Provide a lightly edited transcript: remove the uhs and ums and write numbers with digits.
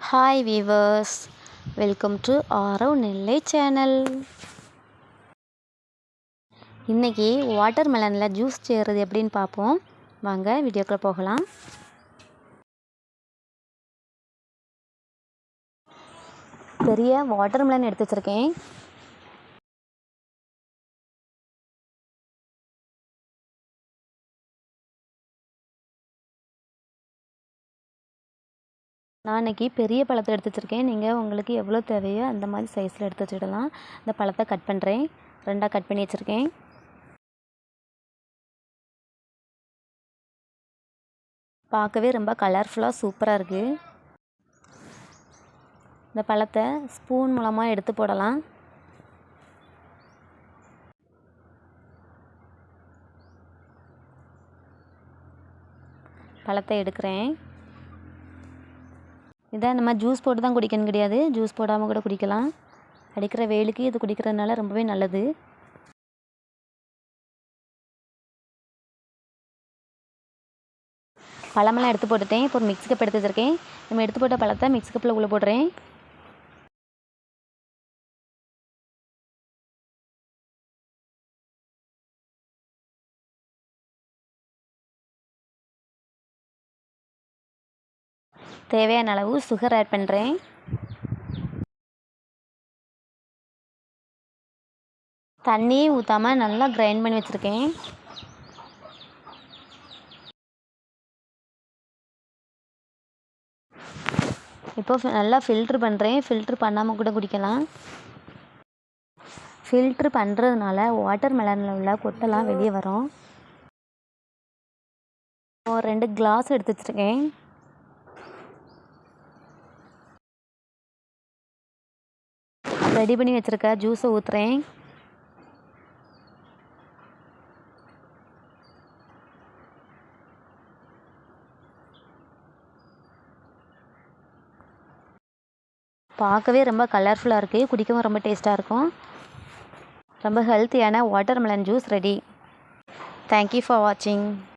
Hi viewers, welcome to Aarav Nellai channel. இன்றைக்கி water மெலனில் juice செய்கிறது எப்படின்னு பார்ப்போம். வாங்க வீடியோக்குள்ளே போகலாம். பெரிய வாட்டர் மெலன் எடுத்து வச்சுருக்கேன். நான் இன்றைக்கி பெரிய பழத்தை எடுத்து வச்சுருக்கேன். நீங்கள் உங்களுக்கு எவ்வளோ தேவையோ அந்த மாதிரி சைஸில் எடுத்து வச்சுக்கிடலாம். இந்த பழத்தை கட் பண்ணுறேன். 2ஆக கட் பண்ணி வச்சுருக்கேன். பார்க்கவே ரொம்ப கலர்ஃபுல்லாக சூப்பராக இருக்குது. இந்த பழத்தை ஸ்பூன் மூலமாக எடுத்து போடலாம். பழத்தை எடுக்கிறேன். இதை நம்ம ஜூஸ் போட்டு தான் குடிக்கணும் கிடையாது, ஜூஸ் போடாமல் கூட குடிக்கலாம். அடிக்கிற வெயிலுக்கு இது குடிக்கிறதுனால ரொம்பவே நல்லது. பழமெல்லாம் எடுத்து போட்டுட்டேன். இப்போ ஒரு மிக்ஸி கப் எடுத்து வச்சுருக்கேன். நம்ம எடுத்து போட்ட பழத்தை மிக்ஸி கப்பில் உள்ளே போடுறேன். தேவையான அளவு சுகர் ஆட் பண்ணுறேன். தண்ணியே ஊற்றாமல் நல்லா கிரைண்ட் பண்ணி வச்சுருக்கேன். இப்போ நல்லா ஃபில்ட்ரு பண்ணுறேன். ஃபில்ட்ரு பண்ணாமல் கூட குடிக்கலாம். ஃபில்ட்ரு பண்ணுறதுனால வாட்டர் மெலனில் உள்ள கொட்டெல்லாம் வெளியே வரும். 2 கிளாஸ் எடுத்து வச்சுருக்கேன். ரெடி பண்ணி வச்சுருக்க ஜூஸை ஊற்றுறேன். பார்க்கவே ரொம்ப கலர்ஃபுல்லாக இருக்குது. குடிக்கவும் ரொம்ப டேஸ்ட்டாக இருக்கும். ரொம்ப ஹெல்த்தியான water melon juice ready. Thank you for வாட்சிங்.